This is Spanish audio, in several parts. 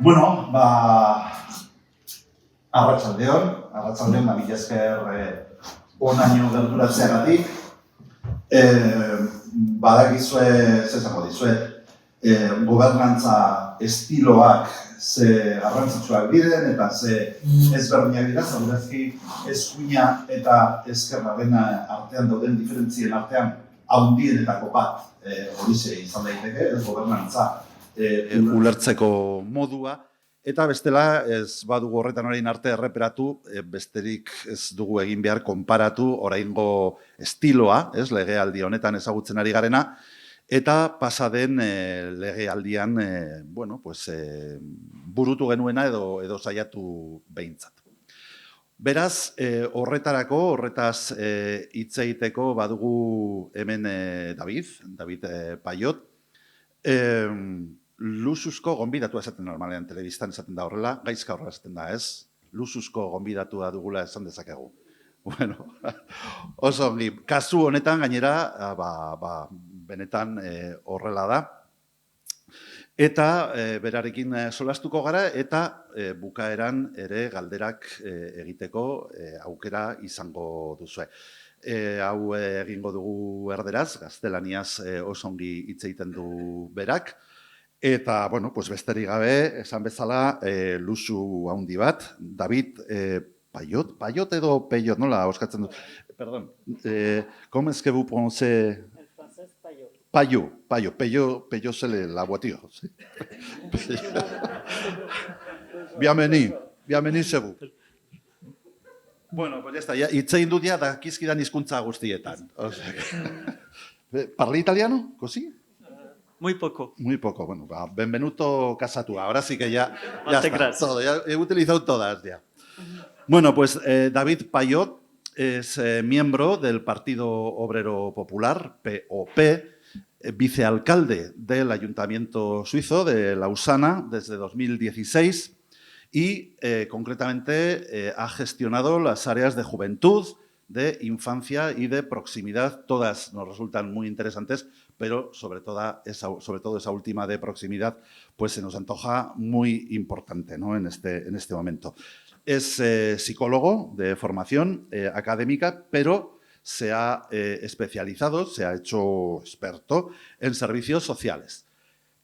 Bueno, arratsaldeon, mila esker honaino gerturatzeagatik. Badakizue, ze esango dizuet, gobernantza estiloak ze garrantzitsuak diren eta ze ezberdinak dira, segurazki eskuina eta ezkerraren artean dauden diferentzien artean handienetako bat horixe izan daiteke, ez gobernantza ulertzeko modua. Eta bestela, ez badugu horretan orain arte erreperatu, besterik ez dugu egin behar konparatu oraingo estiloa, ez, legealdi honetan ezagutzen ari garena, eta pasa den legealdian, bueno, pues, burutu genuena edo saiatu behintzat. Beraz, horretaz hitz egiteko badugu hemen David Payot, luxuzko gonbidatua esaten normalean, telebistan esaten da horrela, gaizka horrela esaten da, ez? Luxuzko gonbidatua dugula esan dezakegu. Bueno, oso ongi, kasu honetan gainera, benetan horrela da. Eta berarekin solastuko gara eta bukaeran ere galderak egiteko aukera izango duzue. Hau egingo dugu erderaz, gaztelaniaz oso ongi hitz egiten du berak. Eta, bueno, pues besterik gabe, esan bezala, luxu handi bat, David Payot edo Peyot, nola oskatzen dut? Perdón, ¿cómo es que vous prononcez? En francés, Payot, Peyot c'est la voiture. Bienvenido chez vous. Bueno, pues ya está, hitz egin dut ja dakizkidan hizkuntza guztietan. ¿Parla italiano? ¿Così? Muy poco. Muy poco, bueno, benvenuto casatua, ahora sí que ya está, todo, ya he utilizado todas ya. Bueno, pues David Payot es miembro del Partido Obrero Popular, POP, vicealcalde del Ayuntamiento Suizo de Lausana desde 2016 y concretamente ha gestionado las áreas de juventud, de infancia y de proximidad. Todas nos resultan muy interesantes, pero sobre todo esa última de proximidad pues se nos antoja muy importante, ¿no? en este momento. Es psicólogo de formación académica, pero se ha especializado, se ha hecho experto en servicios sociales.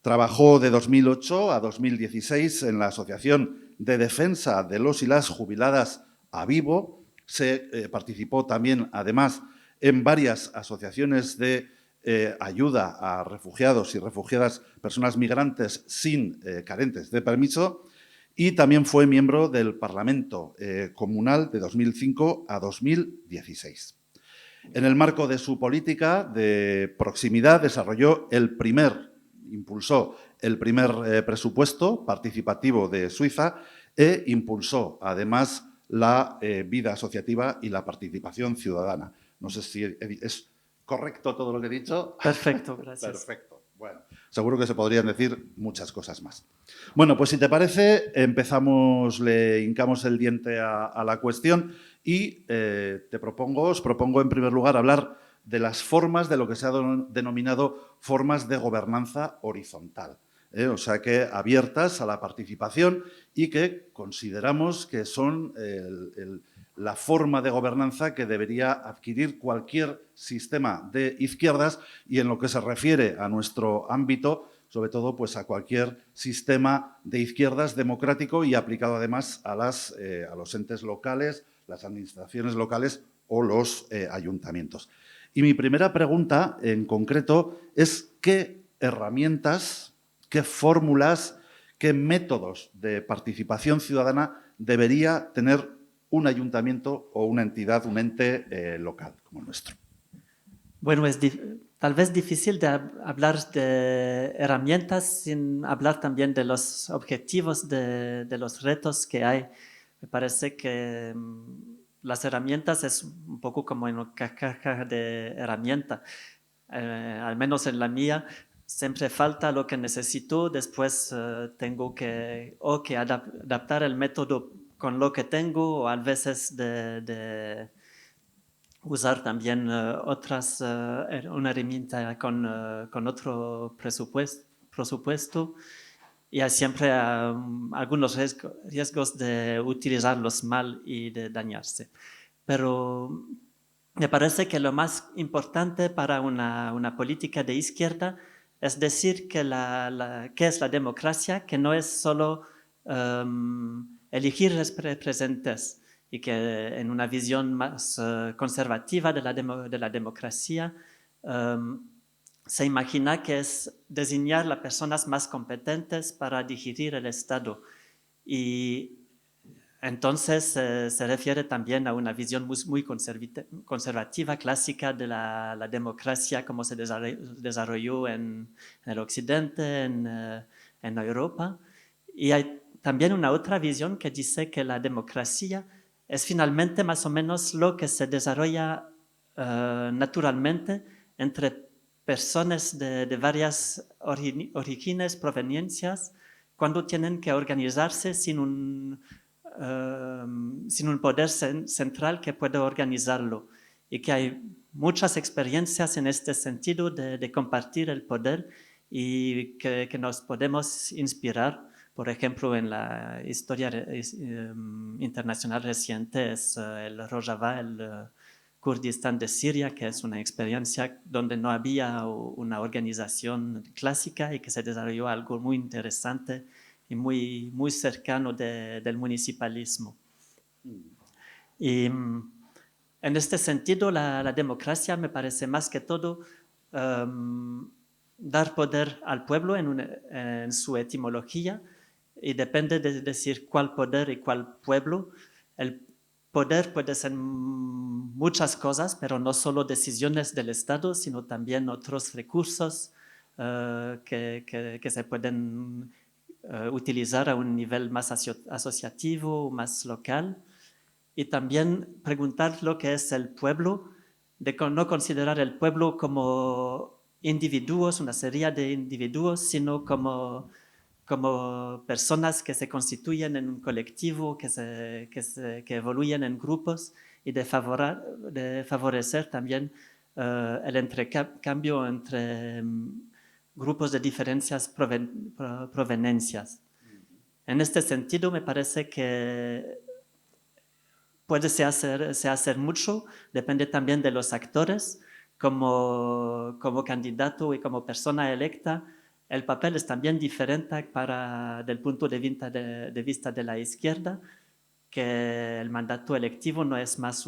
Trabajó de 2008 a 2016 en la Asociación de Defensa de los y las Jubiladas a Vivo. Se participó también, además, en varias asociaciones de ayuda a refugiados y refugiadas, personas migrantes carentes de permiso, y también fue miembro del Parlamento Comunal de 2005 a 2016. En el marco de su política de proximidad impulsó el primer presupuesto participativo de Suiza e impulsó, además, la vida asociativa y la participación ciudadana. No sé si es correcto todo lo que he dicho. Perfecto, gracias. Perfecto. Bueno, seguro que se podrían decir muchas cosas más. Bueno, pues si te parece, le hincamos el diente a la cuestión y os propongo en primer lugar hablar de las formas de lo que se ha denominado formas de gobernanza horizontal. O sea que abiertas a la participación y que consideramos que son la forma de gobernanza que debería adquirir cualquier sistema de izquierdas y en lo que se refiere a nuestro ámbito, sobre todo pues a cualquier sistema de izquierdas democrático y aplicado además a los entes locales, las administraciones locales o los ayuntamientos. Y mi primera pregunta en concreto es ¿qué herramientas, qué fórmulas, qué métodos de participación ciudadana debería tener un ayuntamiento o una entidad, un ente local como el nuestro? Bueno, es tal vez difícil de hablar de herramientas sin hablar también de los objetivos, de los retos que hay. Me parece que las herramientas es un poco como en una caja de herramientas. Al menos en la mía, siempre falta lo que necesito, después tengo que adaptar el método con lo que tengo, o a veces de usar también una herramienta con otro presupuesto. y hay siempre algunos riesgos de utilizarlos mal y de dañarse. Pero me parece que lo más importante para una política de izquierda es decir que ¿qué es la democracia? Que no es solo elegir representantes y que en una visión más conservativa de la democracia se imagina que es designar las personas más competentes para dirigir el Estado. Y entonces se refiere también a una visión muy conservativa, clásica de la democracia, como se desarrolló en el Occidente, en Europa. Y hay también una otra visión que dice que la democracia es finalmente más o menos lo que se desarrolla naturalmente entre personas de varias orígenes, proveniencias, cuando tienen que organizarse sin un poder central que pueda organizarlo, y que hay muchas experiencias en este sentido de compartir el poder y que nos podemos inspirar. Por ejemplo, en la historia internacional reciente es el Rojava, el Kurdistán de Siria, que es una experiencia donde no había una organización clásica y que se desarrolló algo muy interesante y muy cercano del municipalismo. Y en este sentido, la democracia me parece más que todo dar poder al pueblo en su etimología, y depende de decir cuál poder y cuál pueblo. El poder puede ser muchas cosas, pero no solo decisiones del Estado, sino también otros recursos que se pueden utilizar a un nivel más asociativo, más local. Y también preguntar lo que es el pueblo, de no considerar el pueblo como individuos, una serie de individuos, sino como personas que se constituyen en un colectivo, que evoluyen en grupos, y de favorecer también el intercambio entre grupos de diferentes proveniencias. En este sentido, me parece que puede hacer mucho, depende también de los actores. Como candidato y como persona electa, el papel es también diferente del punto de vista de la izquierda, que el mandato electivo no es más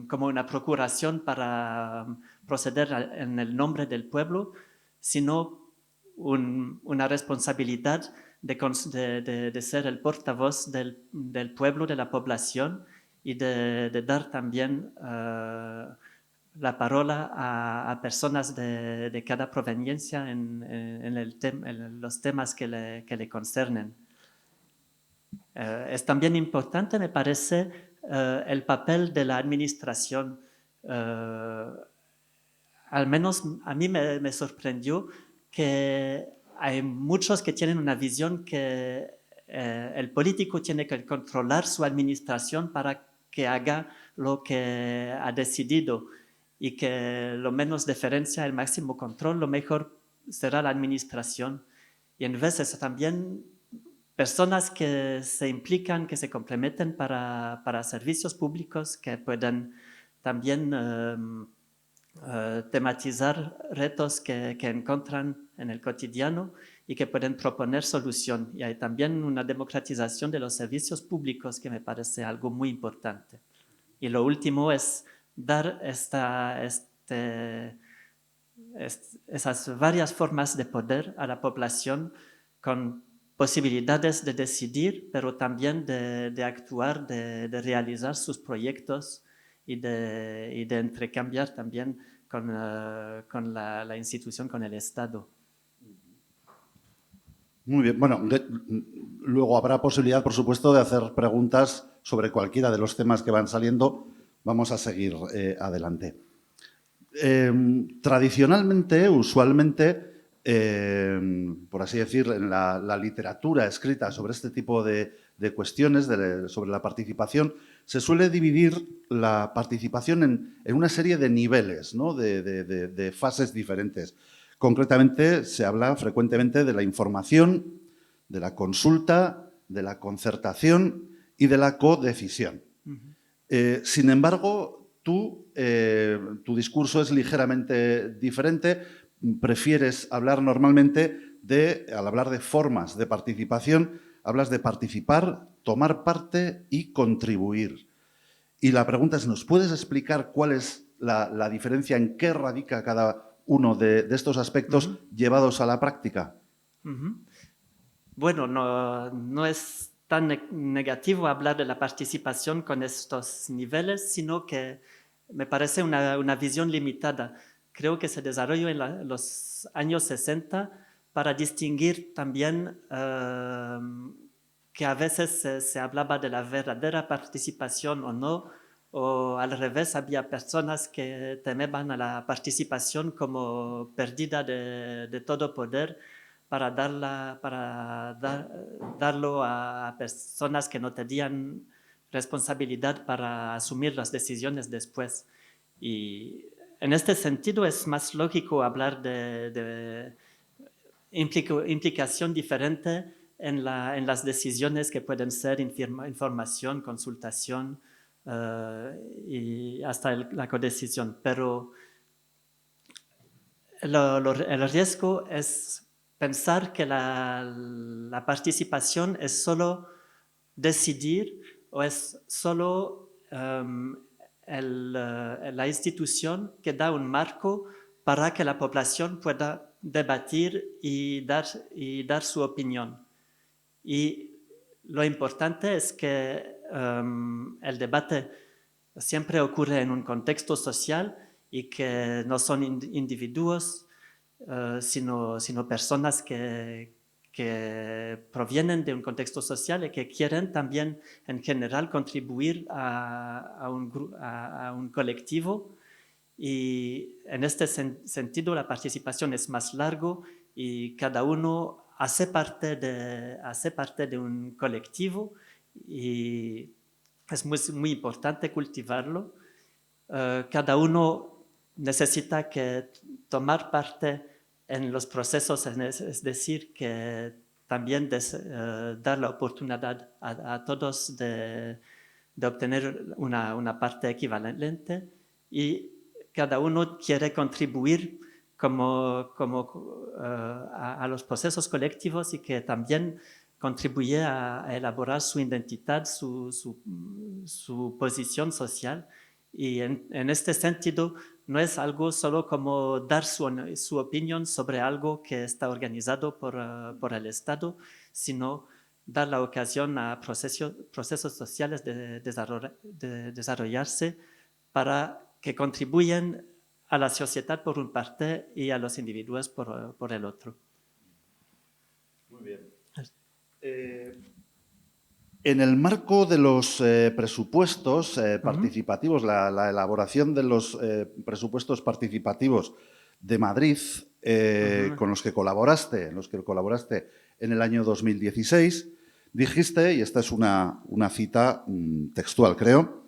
como una procuración para proceder en el nombre del pueblo, sino una responsabilidad de ser el portavoz del pueblo, de la población, y de dar también la palabra a personas de cada proveniencia en los temas que le concernen. Es también importante, me parece, el papel de la administración. Al menos a mí me sorprendió que hay muchos que tienen una visión que el político tiene que controlar su administración para que haga lo que ha decidido, y que lo menos diferencia, el máximo control, lo mejor será la administración. Y en veces también personas que se implican, que se comprometen para servicios públicos, que pueden también tematizar retos que encuentran en el cotidiano y que pueden proponer solución. Y hay también una democratización de los servicios públicos que me parece algo muy importante. Y lo último es dar esas varias formas de poder a la población, con posibilidades de decidir, pero también de actuar, de realizar sus proyectos, y de intercambiar también con la institución, con el Estado. Muy bien. Bueno, luego habrá posibilidad, por supuesto, de hacer preguntas sobre cualquiera de los temas que van saliendo. Vamos a seguir adelante. Tradicionalmente, usualmente, por así decir, en la literatura escrita sobre este tipo de cuestiones, sobre la participación, se suele dividir la participación en una serie de niveles, ¿no? de fases diferentes. Concretamente, se habla frecuentemente de la información, de la consulta, de la concertación y de la codecisión. Sin embargo, tu discurso es ligeramente diferente. Prefieres hablar normalmente al hablar de formas de participación, hablas de participar, tomar parte y contribuir. Y la pregunta es, ¿nos puedes explicar cuál es la diferencia, en qué radica cada uno de estos aspectos llevados a la práctica? Bueno, no es tan negativo hablar de la participación con estos niveles, sino que me parece una visión limitada. Creo que se desarrolló en los años 60 para distinguir también que a veces se hablaba de la verdadera participación o no, o al revés, había personas que temían a la participación como pérdida de todo poder para darlo a personas que no tenían responsabilidad para asumir las decisiones después. Y en este sentido es más lógico hablar de implicación diferente en las decisiones que pueden ser información, consultación y hasta la codecisión. Pero el riesgo es pensar que la participación es solo decidir o es solo la institución que da un marco para que la población pueda debatir y dar su opinión. Y lo importante es que el debate siempre ocurre en un contexto social y que no son individuos, sino personas que provienen de un contexto social y que quieren también en general contribuir a un colectivo. Y en este sentido la participación es más largo y cada uno hace parte de un colectivo y es muy importante cultivarlo. Cada uno necesita tomar parte en los procesos, es decir, que también dar la oportunidad a todos de obtener una parte equivalente y cada uno quiere contribuir a los procesos colectivos y que también contribuye a elaborar su identidad, su posición social. Y en este sentido, no es algo solo como dar su opinión sobre algo que está organizado por el Estado, sino dar la ocasión a procesos sociales de desarrollarse para que contribuyan a la sociedad por una parte y a los individuos por el otro. Muy bien. En el marco de los presupuestos participativos, la elaboración de los presupuestos participativos de Madrid, con los que colaboraste en el año 2016, dijiste, y esta es una cita textual, creo,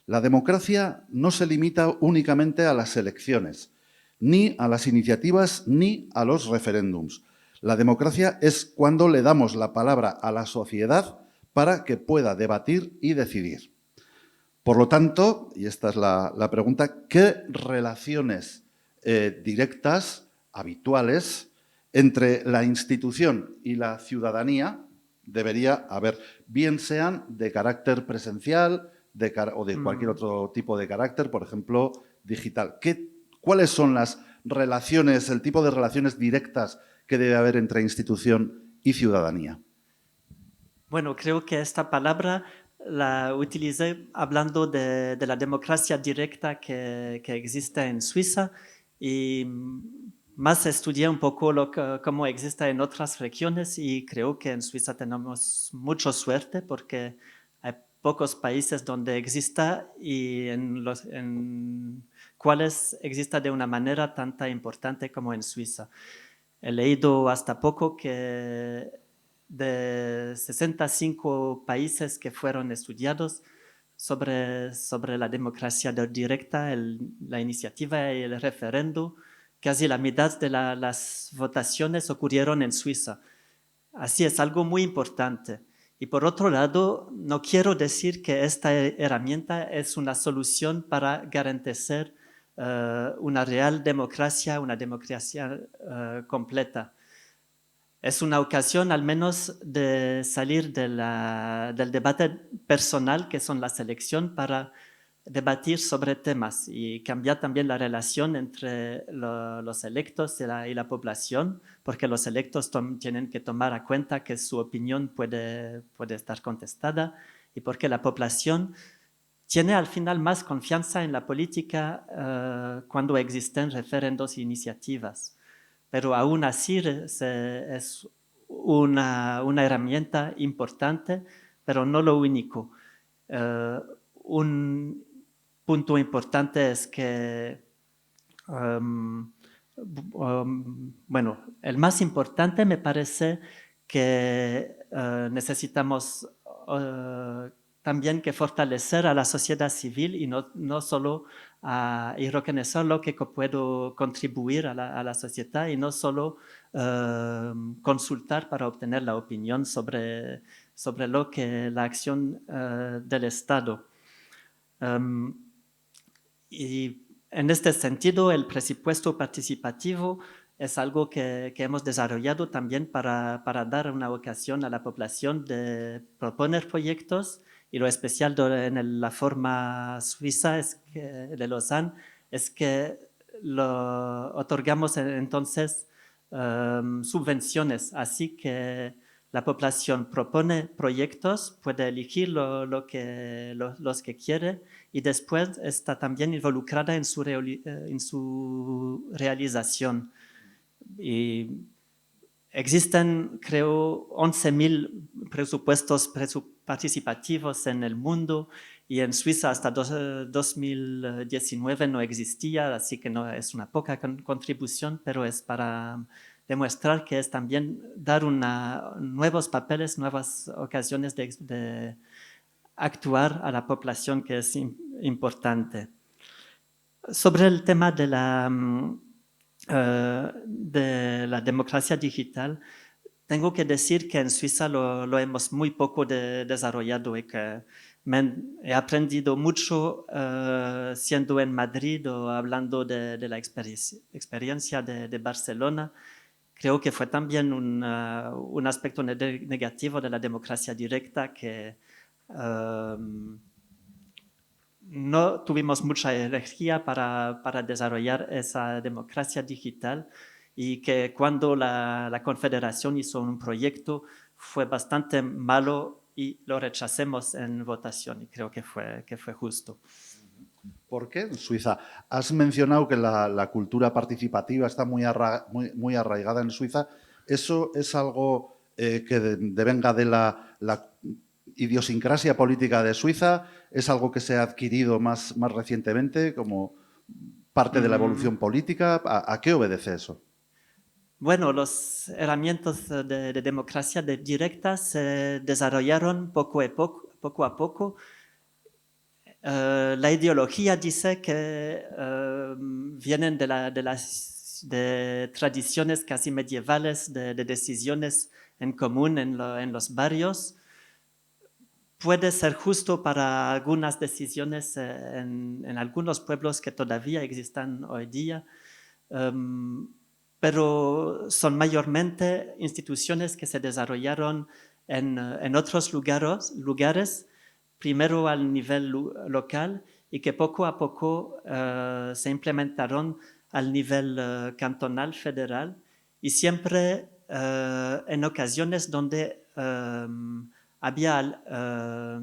la democracia no se limita únicamente a las elecciones, ni a las iniciativas, ni a los referéndums. La democracia es cuando le damos la palabra a la sociedad para que pueda debatir y decidir. Por lo tanto, y esta es la pregunta, ¿qué relaciones directas, habituales, entre la institución y la ciudadanía debería haber, bien sean de carácter presencial o de cualquier otro tipo de carácter, por ejemplo, digital? ¿Cuáles son las relaciones, el tipo de relaciones directas que debe haber entre institución y ciudadanía? Bueno, creo que esta palabra la utilicé hablando de la democracia directa que existe en Suiza y más estudié un poco cómo existe en otras regiones y creo que en Suiza tenemos mucha suerte porque hay pocos países donde exista y en cuales exista de una manera tan importante como en Suiza. He leído hasta poco que de 65 países que fueron estudiados sobre la democracia directa, la iniciativa y el referendo, casi la mitad de las votaciones ocurrieron en Suiza. Así es algo muy importante. Y por otro lado, no quiero decir que esta herramienta es una solución para garantizar una real democracia, una democracia completa. Es una ocasión al menos de salir del debate personal que son las elecciones para debatir sobre temas y cambiar también la relación entre los electos y la población, porque los electos tienen que tomar a cuenta que su opinión puede estar contestada y porque la población tiene al final más confianza en la política cuando existen referendos e iniciativas. Pero aún así es una herramienta importante, pero no lo único. Un punto importante es que, bueno, el más importante me parece que necesitamos también que fortalecer a la sociedad civil y no solo y reconocer lo que puedo contribuir a la sociedad y no solo consultar para obtener la opinión sobre lo que la acción del Estado. Y en este sentido, el presupuesto participativo es algo que hemos desarrollado también para dar una ocasión a la población de proponer proyectos, y lo especial en la forma suiza de Lausanne es que lo otorgamos entonces subvenciones, así que la población propone proyectos, puede elegir los que quiere y después está también involucrada en su realización. Y existen, creo, 11.000 presupuestos participativos en el mundo y en Suiza hasta 2019 no existía, así que no es una poca contribución, pero es para demostrar que es también dar nuevos papeles, nuevas ocasiones de actuar a la población, que es importante. Sobre el tema de la democracia digital, tengo que decir que en Suiza lo hemos muy poco desarrollado y que he aprendido mucho siendo en Madrid o hablando de la experiencia de Barcelona. Creo que fue también un aspecto negativo de la democracia directa que no tuvimos mucha energía para desarrollar esa democracia digital y que cuando la Confederación hizo un proyecto fue bastante malo y lo rechazamos en votación y creo que fue justo. ¿Por qué en Suiza? Has mencionado que la cultura participativa está muy arraigada en Suiza. ¿Eso es algo que devenga de la idiosincrasia política de Suiza? ¿Es algo que se ha adquirido más recientemente como parte de la evolución política? ¿A qué obedece eso? Bueno, las herramientas de democracia directa se desarrollaron poco a poco. La ideología dice que vienen de tradiciones casi medievales, de decisiones en común en los barrios. Puede ser justo para algunas decisiones en algunos pueblos que todavía existan hoy día, pero son mayormente instituciones que se desarrollaron en otros lugares, primero al nivel local y que poco a poco se implementaron al nivel cantonal, federal, y siempre en ocasiones donde no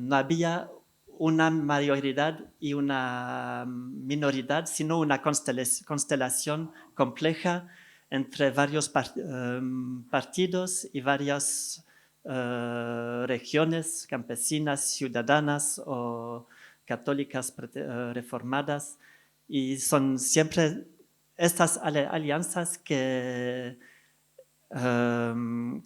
había una mayoría y una minoría, sino una constelación compleja entre varios partidos y varias regiones campesinas, ciudadanas o católicas reformadas. Y son siempre estas alianzas que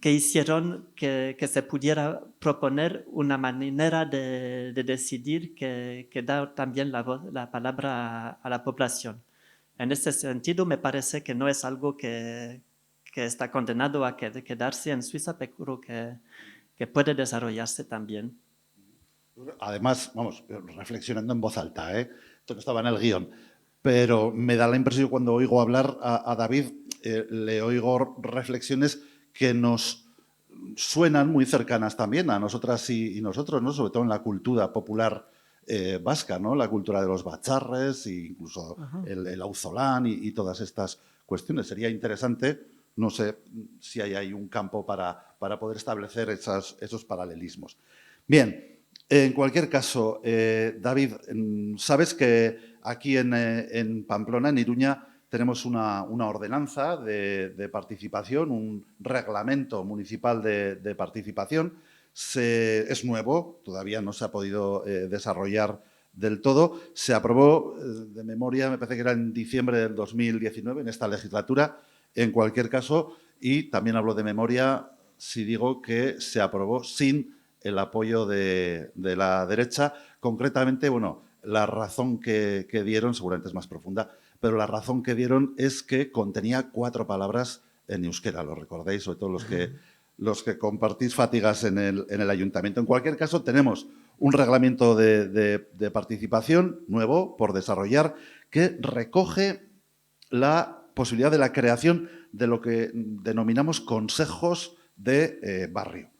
hicieron que se pudiera proponer una manera de decidir que da también la palabra a la población. En ese sentido, me parece que no es algo que está condenado a quedarse en Suiza, pero que puede desarrollarse también. Además, vamos, reflexionando en voz alta, esto no estaba en el guión, pero me da la impresión cuando oigo hablar a David, le oigo reflexiones que nos suenan muy cercanas también a nosotras y nosotros, ¿no? Sobre todo en la cultura popular vasca, ¿no? La cultura de los batzarres e incluso el auzolán y todas estas cuestiones. Sería interesante, no sé si hay ahí un campo para poder establecer esos paralelismos. Bien, en cualquier caso, David, sabes que aquí en Pamplona, en Iruña, tenemos una ordenanza de participación, un reglamento municipal de participación. Es nuevo, todavía no se ha podido desarrollar del todo. Se aprobó, de memoria, me parece que era en diciembre del 2019, en esta legislatura. En cualquier caso, y también hablo de memoria si digo que se aprobó sin el apoyo de la derecha. Concretamente, bueno, la razón que dieron, seguramente es más profunda, pero la razón que dieron es que contenía 4 palabras en euskera, lo recordáis, sobre todo los que compartís fatigas en el ayuntamiento. En cualquier caso, tenemos un reglamento de participación nuevo por desarrollar que recoge la posibilidad de la creación de lo que denominamos consejos de barrio,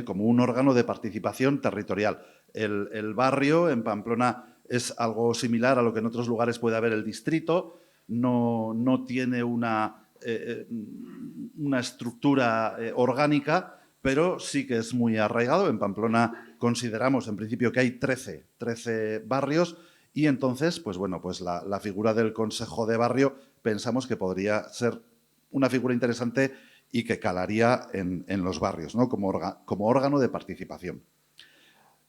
como un órgano de participación territorial. El barrio en Pamplona es algo similar a lo que en otros lugares puede haber el distrito, no tiene una estructura orgánica, pero sí que es muy arraigado. En Pamplona consideramos en principio que hay 13 barrios y entonces, pues bueno, pues la figura del consejo de barrio pensamos que podría ser una figura interesante y que calaría en los barrios, ¿no? Como órgano de participación.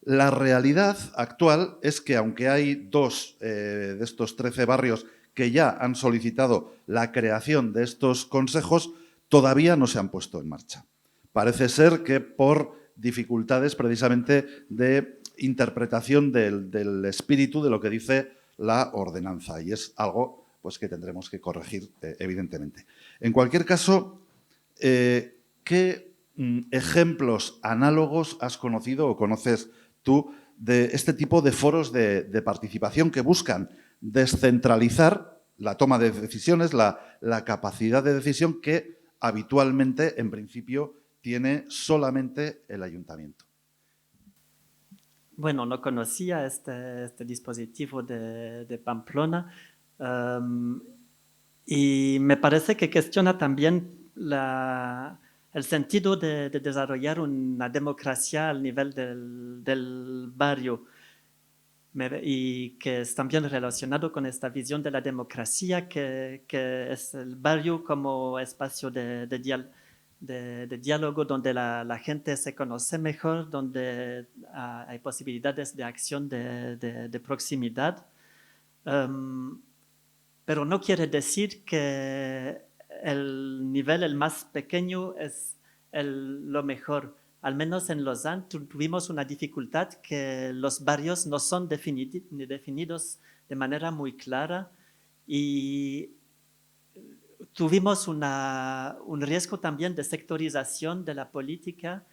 La realidad actual es que aunque hay 2 de estos 13 barrios que ya han solicitado la creación de estos consejos, todavía no se han puesto en marcha. Parece ser que por dificultades precisamente de interpretación del espíritu de lo que dice la ordenanza, y es algo pues, que tendremos que corregir, evidentemente. En cualquier caso, ¿qué ejemplos análogos has conocido o conoces tú de este tipo de foros de participación que buscan descentralizar la toma de decisiones, la capacidad de decisión que habitualmente, en principio, tiene solamente el ayuntamiento? Bueno, no conocía este dispositivo de Pamplona y me parece que cuestiona también el sentido de desarrollar una democracia al nivel del barrio y que es también relacionado con esta visión de la democracia que es el barrio como espacio de diálogo donde la gente se conoce mejor, donde hay posibilidades de acción de proximidad. Pero no quiere decir que el nivel el más pequeño es lo mejor. Al menos en Lausanne tuvimos una dificultad que los barrios no son definidos de manera muy clara y tuvimos un riesgo también de sectorización de la política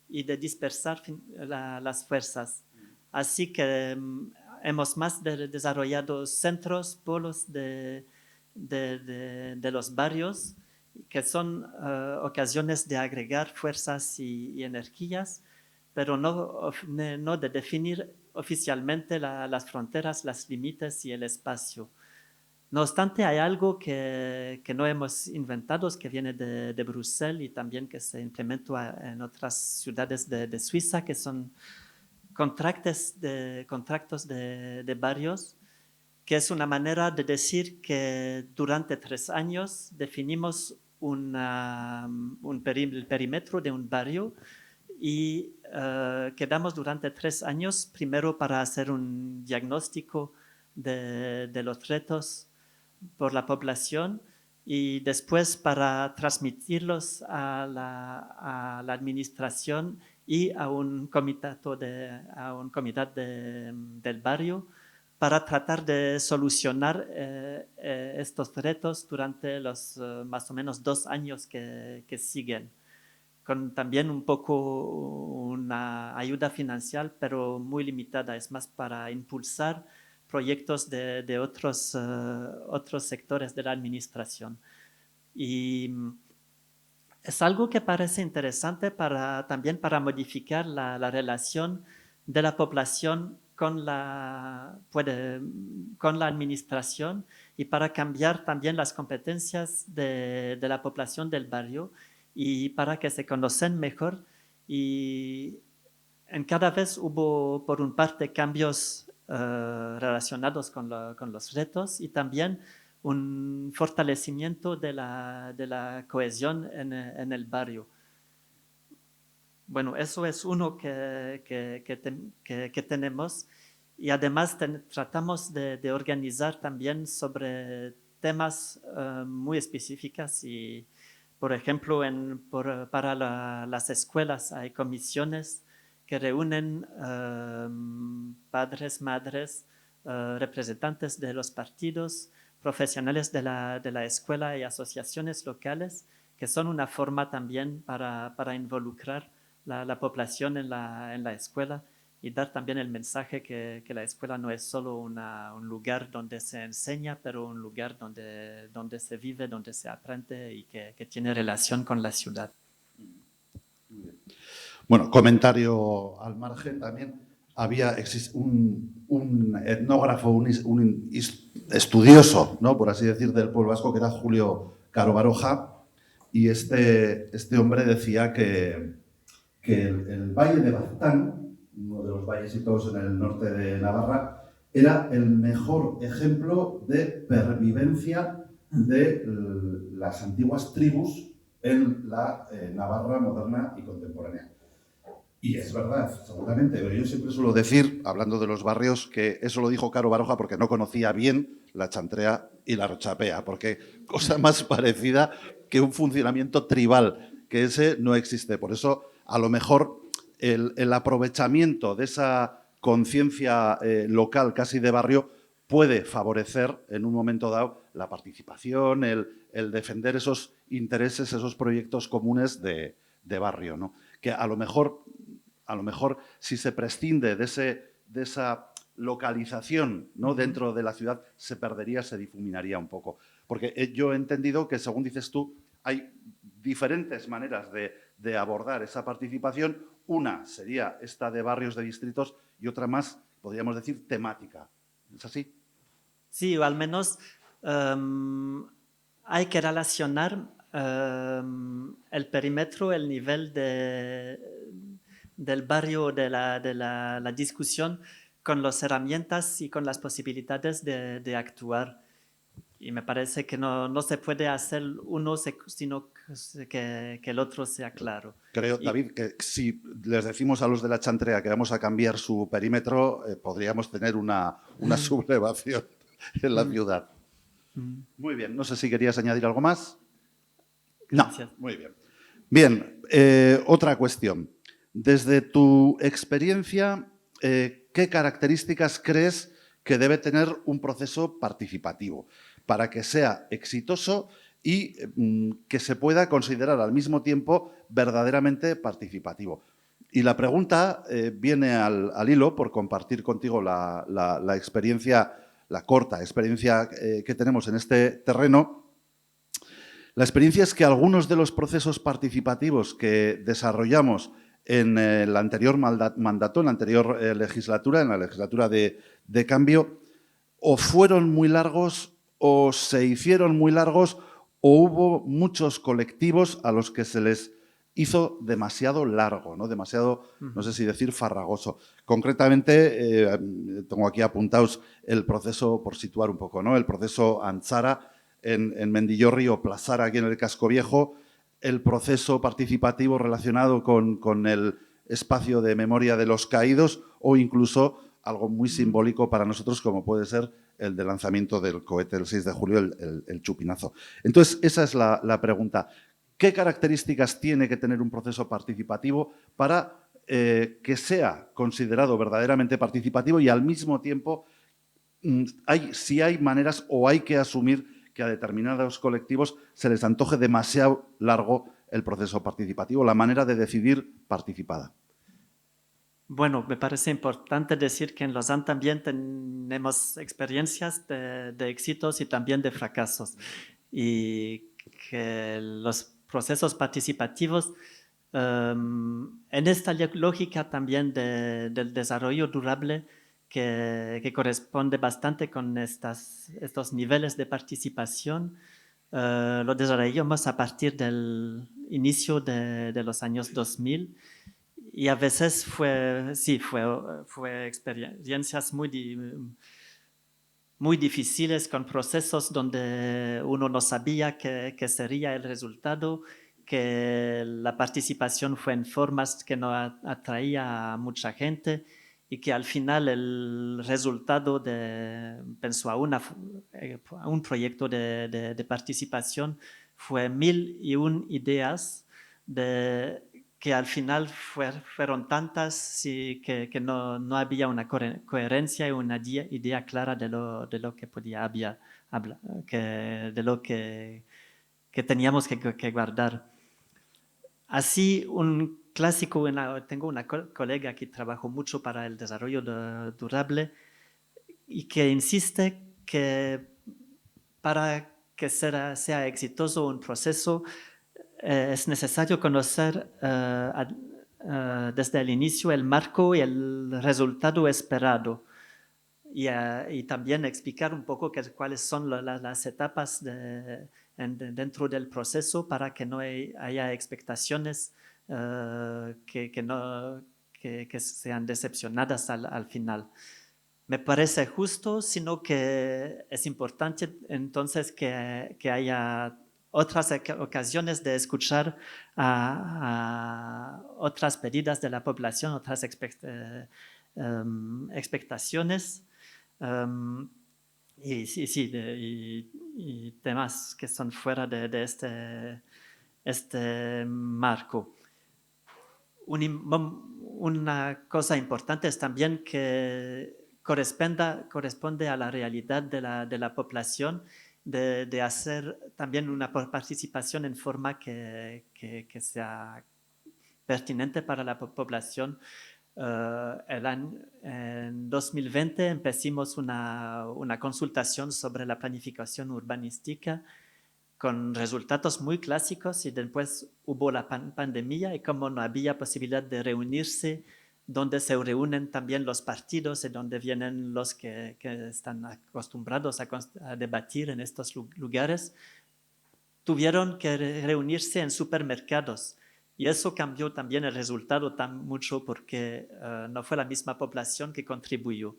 y de dispersar las fuerzas. Así que hemos más desarrollado centros, polos de los barrios, que son ocasiones de agregar fuerzas y energías, pero no de definir oficialmente las fronteras, las límites y el espacio. No obstante, hay algo que no hemos inventado, que viene de Bruselas y también que se implementó en otras ciudades de Suiza, que son contratos de barrios, que es una manera de decir que durante 3 años definimos el perímetro de un barrio y quedamos durante 3 años, primero para hacer un diagnóstico de los retos por la población y después para transmitirlos a la administración y a un comité del barrio para tratar de solucionar estos retos durante los más o menos 2 años que siguen, con también un poco una ayuda financiera, pero muy limitada. Es más para impulsar proyectos de otros sectores de la administración. Y es algo que parece interesante también para modificar la relación de la población con la administración y para cambiar también las competencias de la población del barrio y para que se conozcan mejor. Y en cada vez hubo, por una parte, cambios relacionados con los retos y también un fortalecimiento de la cohesión en el barrio. Bueno, eso es uno que tenemos y además tratamos de organizar también sobre temas muy específicos y, por ejemplo, para las escuelas hay comisiones que reúnen padres, madres, representantes de los partidos, profesionales de la escuela y asociaciones locales, que son una forma también para involucrar la población en la escuela y dar también el mensaje que la escuela no es solo un lugar donde se enseña, pero un lugar donde se vive, donde se aprende y que tiene relación con la ciudad. Bueno, comentario al margen también. Había un etnógrafo, un estudioso, ¿no?, por así decir, del pueblo vasco, que era Julio Caro Baroja, y este hombre decía que el valle de Baztán, uno de los valles situados en el norte de Navarra, era el mejor ejemplo de pervivencia de las antiguas tribus en la Navarra moderna y contemporánea. Y es verdad, seguramente, pero yo siempre suelo decir, hablando de los barrios, que eso lo dijo Caro Baroja porque no conocía bien la Chantrea y la Rochapea, porque cosa más parecida que un funcionamiento tribal, que ese no existe. Por eso, a lo mejor, el aprovechamiento de esa conciencia local, casi de barrio, puede favorecer en un momento dado la participación, el defender esos intereses, esos proyectos comunes de barrio, ¿no? Que a lo mejor si se prescinde de esa localización, ¿no?, dentro de la ciudad, se perdería, se difuminaría un poco. Porque yo he entendido que, según dices tú, hay diferentes maneras de abordar esa participación. Una sería esta de barrios, de distritos, y otra más, podríamos decir, temática. ¿Es así? Sí, o al menos hay que relacionar el perímetro, el nivel del barrio, de la discusión, con las herramientas y con las posibilidades de actuar. Y me parece que no se puede hacer uno sino que el otro sea claro. Creo, David, que si les decimos a los de la Chantrea que vamos a cambiar su perímetro, podríamos tener una sublevación en la ciudad. Muy bien, no sé si querías añadir algo más. Gracias. No, muy bien. Bien, otra cuestión. Desde tu experiencia, ¿qué características crees que debe tener un proceso participativo para que sea exitoso y que se pueda considerar al mismo tiempo verdaderamente participativo? Y la pregunta viene al hilo, por compartir contigo la experiencia, la corta experiencia que tenemos en este terreno. La experiencia es que algunos de los procesos participativos que desarrollamos en el anterior mandato, en la anterior legislatura, en la legislatura de cambio, o fueron muy largos o se hicieron muy largos o hubo muchos colectivos a los que se les hizo demasiado largo, ¿no? Demasiado, no sé si decir, farragoso. Concretamente, tengo aquí apuntados el proceso, por situar un poco, ¿no?, el proceso Antzara en Mendillorri o Plazara, aquí en el Casco Viejo, el proceso participativo relacionado con el espacio de memoria de los caídos o incluso algo muy simbólico para nosotros como puede ser el de lanzamiento del cohete el 6 de julio, el chupinazo. Entonces, esa es la pregunta. ¿Qué características tiene que tener un proceso participativo para que sea considerado verdaderamente participativo y al mismo tiempo si hay maneras o hay que asumir que a determinados colectivos se les antoje demasiado largo el proceso participativo, la manera de decidir participada. Bueno, me parece importante decir que en Lausanne también tenemos experiencias de éxitos y también de fracasos. Y que los procesos participativos, en esta lógica también del desarrollo durable, que corresponde bastante con estos niveles de participación, lo desarrollamos a partir del inicio de los años 2000. Y a veces fue experiencias muy difíciles con procesos donde uno no sabía qué sería el resultado, que la participación fue en formas que no atraía a mucha gente y que al final el resultado pensó a un proyecto de participación fue 1001 ideas que al final fueron tantas que no había una coherencia y una idea clara de lo que podía hablar, de lo que teníamos que guardar. Así, un clásico, tengo una colega que trabajó mucho para el desarrollo durable y que insiste que para que sea exitoso un proceso, es necesario conocer desde el inicio el marco y el resultado esperado y también explicar un poco cuáles son las etapas dentro del proceso para que no haya expectaciones que sean decepcionadas al final. Me parece justo, sino que es importante entonces que haya otras ocasiones de escuchar a otras pedidas de la población, otras expectaciones y temas que son fuera de este marco. Una cosa importante es también que corresponde a la realidad de la población de hacer también una participación en forma que sea pertinente para la población. En 2020 empezamos una consultación sobre la planificación urbanística con resultados muy clásicos y después hubo la pandemia y como no había posibilidad de reunirse, donde se reúnen también los partidos y donde vienen los que están acostumbrados a debatir en estos lugares, tuvieron que reunirse en supermercados. Y eso cambió también el resultado tan mucho porque no fue la misma población que contribuyó.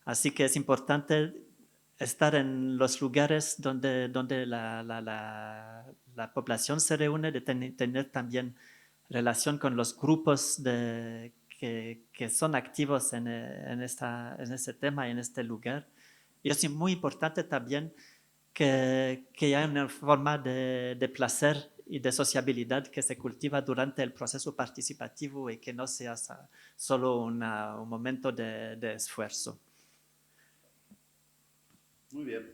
Así que es importante estar en los lugares donde la población se reúne, de tener también relación con los grupos que son activos en este tema, en este lugar. Y es muy importante también que haya una forma de placer y de sociabilidad que se cultiva durante el proceso participativo y que no sea solo un momento de esfuerzo. Muy bien.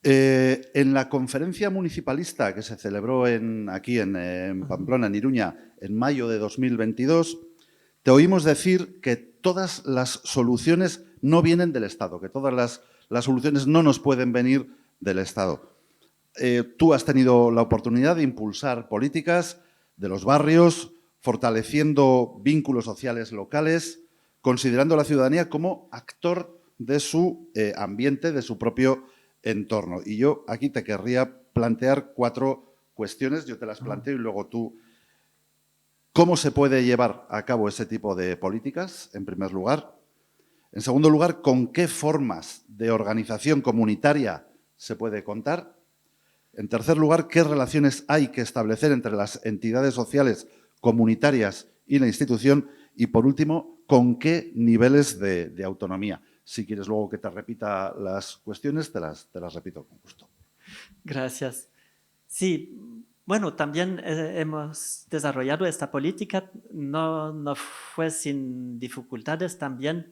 En la conferencia municipalista que se celebró aquí en Pamplona, en Iruña, en mayo de 2022, te oímos decir que todas las soluciones no vienen del Estado, que todas las soluciones no nos pueden venir del Estado. Tú has tenido la oportunidad de impulsar políticas de los barrios, fortaleciendo vínculos sociales locales, considerando a la ciudadanía como actor de su ambiente, de su propio entorno. Y yo aquí te querría plantear 4 cuestiones, yo te las planteo y luego tú. ¿Cómo se puede llevar a cabo ese tipo de políticas, en primer lugar? En segundo lugar, ¿con qué formas de organización comunitaria se puede contar? En tercer lugar, ¿qué relaciones hay que establecer entre las entidades sociales comunitarias y la institución? Y, por último, ¿con qué niveles de autonomía? Si quieres luego que te repita las cuestiones, te las repito con gusto. Gracias. Sí, bueno, también hemos desarrollado esta política, no fue sin dificultades también,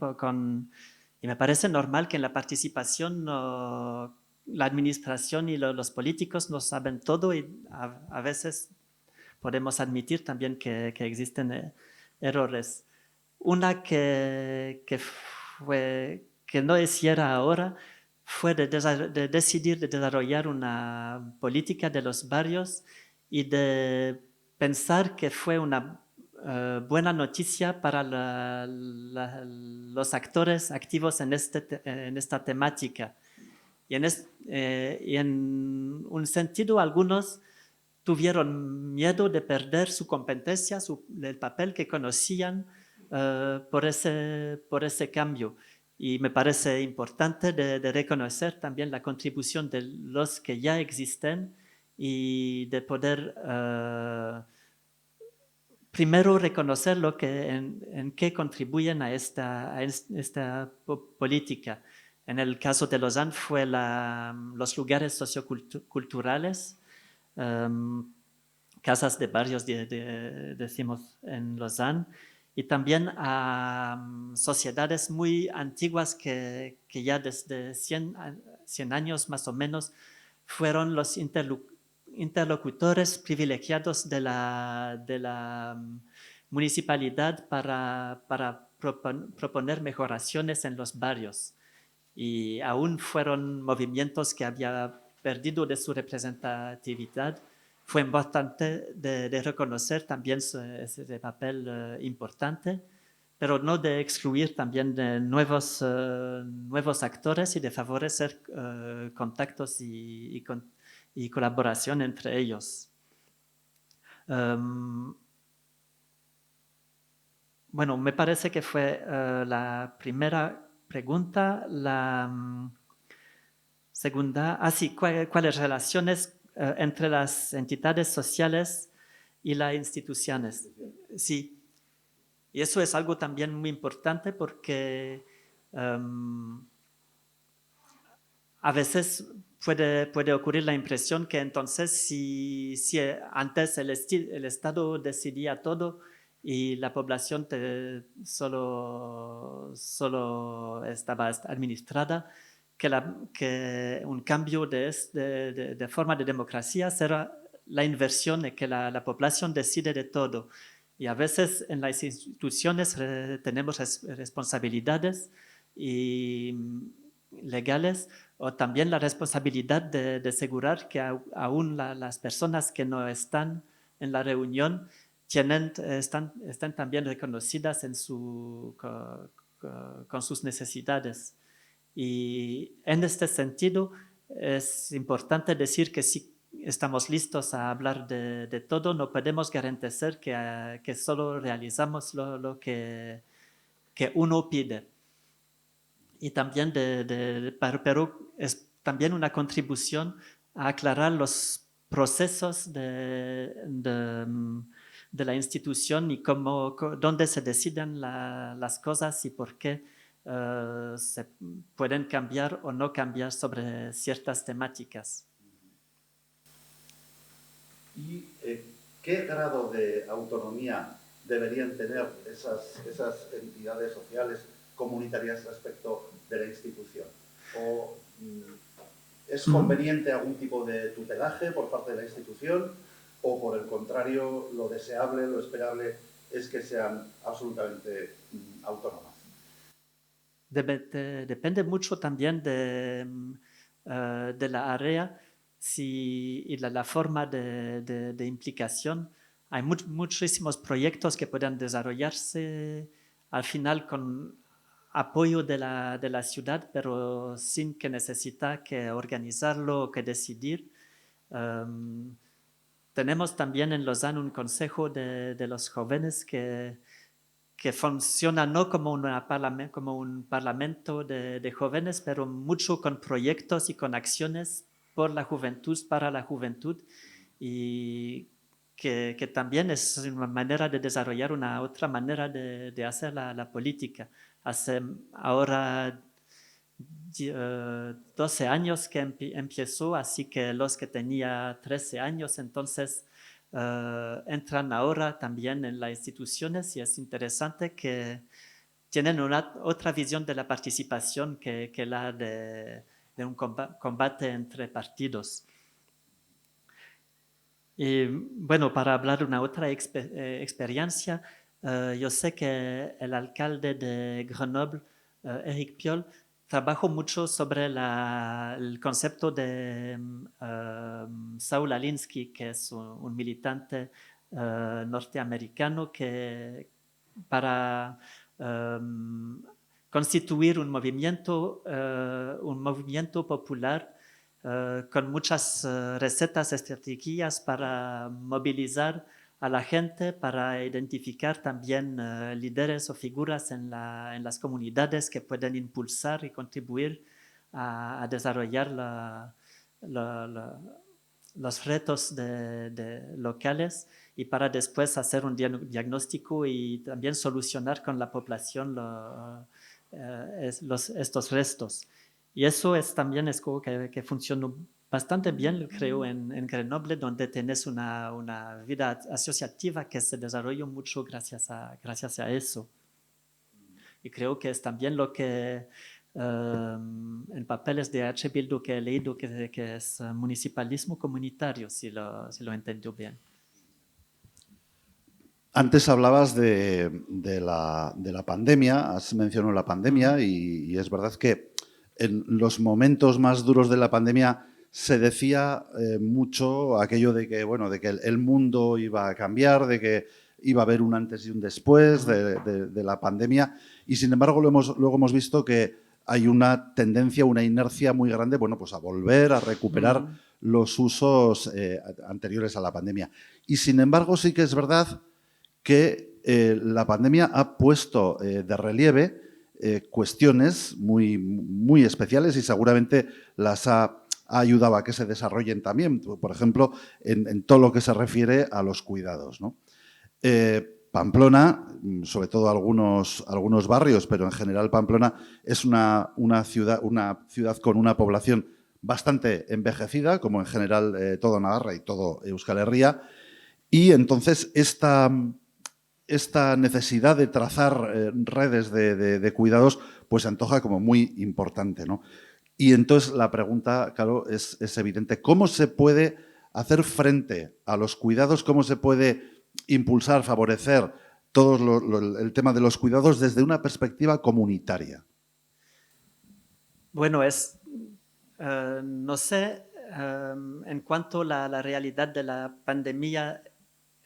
y me parece normal que en la participación la administración y los políticos no saben todo y a veces podemos admitir también que existen errores. Una que no hiciera ahora fue de decidir de desarrollar una política de los barrios y de pensar que fue una buena noticia para los actores activos en esta temática. Y en un sentido, algunos tuvieron miedo de perder su competencia, el papel que conocían por ese cambio. Y me parece importante de reconocer también la contribución de los que ya existen y de poder primero reconocer en qué contribuyen a esta política. En el caso de Lausanne fue los lugares socioculturales, casas de barrios, decimos en Lausanne, y también a sociedades muy antiguas que ya desde 100 años más o menos fueron los interlocutores privilegiados de la municipalidad para proponer mejoraciones en los barrios. Y aún fueron movimientos que habían perdido de su representatividad. Fue importante de reconocer también ese papel importante, pero no de excluir también de nuevos actores y de favorecer contactos y colaboración entre ellos. Bueno, me parece que fue la primera pregunta. La segunda, sí, ¿cuáles relaciones entre las entidades sociales y las instituciones? Sí, y eso es algo también muy importante porque a veces puede ocurrir la impresión que entonces si antes el Estado decidía todo y la población solo estaba administrada, que un cambio de forma de democracia será la inversión de que la población decide de todo. Y a veces en las instituciones tenemos responsabilidades legales o también la responsabilidad de asegurar que aún las personas que no están en la reunión están también reconocidas con sus necesidades. Y en este sentido es importante decir que si estamos listos a hablar de todo, no podemos garantizar que solo realizamos lo que uno pide. Y también pero es también una contribución a aclarar los procesos de la institución y dónde se deciden las cosas y por qué se pueden cambiar o no cambiar sobre ciertas temáticas. ¿Y qué grado de autonomía deberían tener esas entidades sociales comunitarias respecto de la institución? ¿O es conveniente algún tipo de tutelaje por parte de la institución? ¿O por el contrario, lo deseable, lo esperable es que sean absolutamente autónomas? Depende mucho también de la área y la forma de implicación. Hay muchísimos proyectos que pueden desarrollarse al final con apoyo de la ciudad, pero sin que necesita que organizarlo o que decidir. Tenemos también en Lausanne un consejo de los jóvenes que funciona no como un parlamento de jóvenes, pero mucho con proyectos y con acciones por la juventud, para la juventud, y que también es una manera de desarrollar una otra manera de hacer la política. Hace ahora 12 años que empezó, así que los que tenía 13 años, entonces entran ahora también en las instituciones y es interesante que tienen otra visión de la participación que la de un combate entre partidos. Y bueno, para hablar de una otra experiencia, yo sé que el alcalde de Grenoble, Éric Piolle, trabajó mucho sobre el concepto de Saul Alinsky, que es un militante norteamericano que para constituir un movimiento popular con muchas recetas, estrategias para movilizar a la gente, para identificar también líderes o figuras en las comunidades que pueden impulsar y contribuir a desarrollar los retos locales y para después hacer un diagnóstico y también solucionar con la población estos restos. Y eso también es algo que funcionó bastante bien, creo, en Grenoble, donde tenés una vida asociativa que se desarrolló mucho gracias a eso. Y creo que es también lo que en papeles de H. Bildu que he leído, que es municipalismo comunitario, si lo entiendo bien. Antes hablabas de la pandemia, has mencionado la pandemia y es verdad que en los momentos más duros de la pandemia se decía mucho aquello de que, bueno, de que el mundo iba a cambiar, de que iba a haber un antes y un después de la pandemia y sin embargo luego hemos visto que hay una tendencia, una inercia muy grande, bueno, pues a volver a recuperar los usos anteriores a la pandemia. Y sin embargo sí que es verdad que la pandemia ha puesto de relieve cuestiones muy, muy especiales y seguramente las ha ayudado a que se desarrollen también, por ejemplo, en todo lo que se refiere a los cuidados, ¿no? Pamplona, sobre todo algunos barrios, pero en general Pamplona es una ciudad con una población bastante envejecida, como en general todo Navarra y todo Euskal Herria, y entonces esta necesidad de trazar redes de cuidados pues se antoja como muy importante, ¿no? Y entonces la pregunta, claro, es evidente. ¿Cómo se puede hacer frente a los cuidados? ¿Cómo se puede impulsar, favorecer todo el tema de los cuidados desde una perspectiva comunitaria? Bueno, no sé, en cuanto a la realidad de la pandemia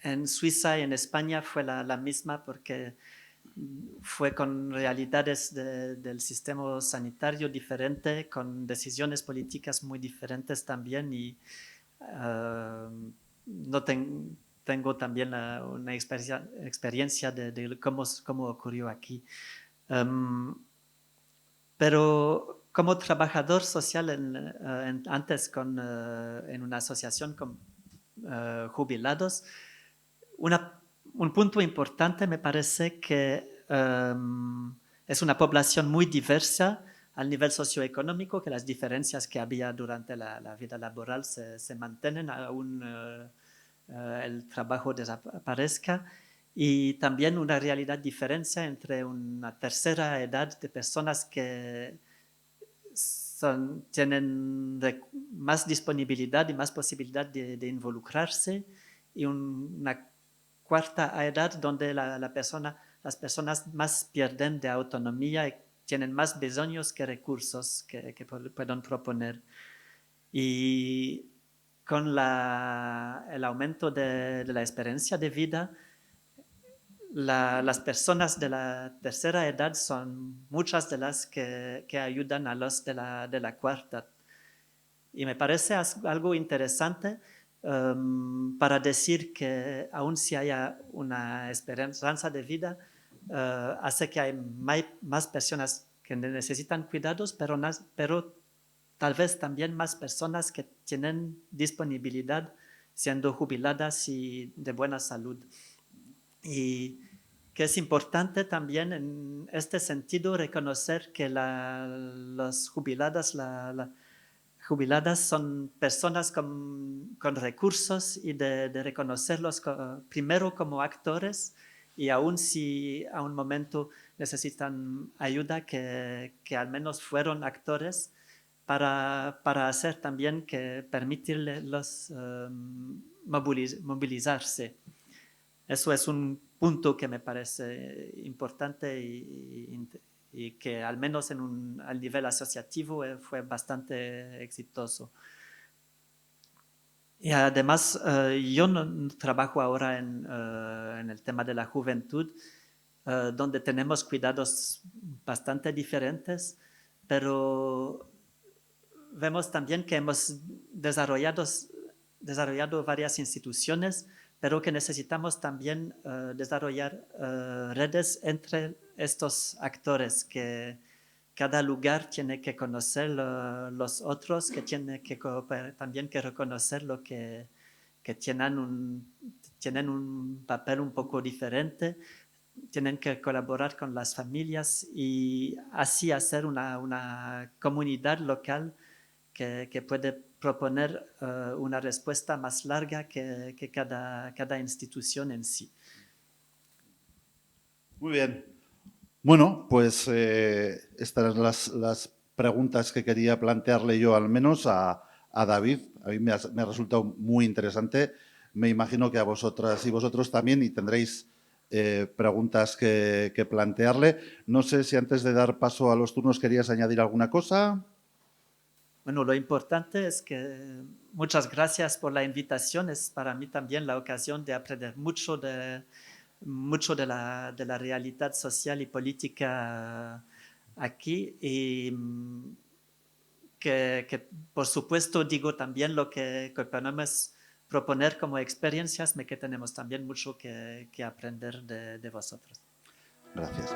en Suiza y en España fue la misma porque fue con realidades del sistema sanitario diferente, con decisiones políticas muy diferentes también y no tengo también una experiencia de cómo ocurrió aquí. Pero como trabajador social antes en una asociación con jubilados, un punto importante me parece que es una población muy diversa al nivel socioeconómico, que las diferencias que había durante la vida laboral se mantienen, aún el trabajo desaparezca, y también una realidad diferencia entre una tercera edad de personas que tienen más disponibilidad y más posibilidad de involucrarse y una cuarta edad donde las personas más pierden de autonomía y tienen más besoños que recursos que pueden proponer. Y con el aumento de la experiencia de vida, las personas de la tercera edad son muchas de las que ayudan a los de la cuarta. Y me parece algo interesante para decir que aun si haya una esperanza de vida, hace que hay más personas que necesitan cuidados, pero tal vez también más personas que tienen disponibilidad siendo jubiladas y de buena salud. Y que es importante también en este sentido reconocer que las jubiladas, jubiladas son personas con recursos y de reconocerlos primero como actores y aun si a un momento necesitan ayuda, que al menos fueron actores para hacer también que permitirles movilizarse. Eso es un punto que me parece importante y que al menos al nivel asociativo fue bastante exitoso. Y además, yo no trabajo ahora en el tema de la juventud, donde tenemos cuidados bastante diferentes, pero vemos también que hemos desarrollado varias instituciones, pero que necesitamos también desarrollar redes entre estos actores, que cada lugar tiene que conocer los otros, que tiene que también que reconocer que tienen un papel un poco diferente, tienen que colaborar con las familias y así hacer una comunidad local que puede proponer una respuesta más larga que cada institución en sí. Muy bien. Bueno, pues estas eran las preguntas que quería plantearle yo al menos a David. A mí me ha resultado muy interesante. Me imagino que a vosotras y vosotros también, y tendréis preguntas que plantearle. No sé si antes de dar paso a los turnos querías añadir alguna cosa. Bueno, lo importante es que muchas gracias por la invitación. Es para mí también la ocasión de aprender mucho de la realidad social y política aquí y que por supuesto digo también lo que podemos proponer como experiencias, que tenemos también mucho que aprender de vosotros. Gracias.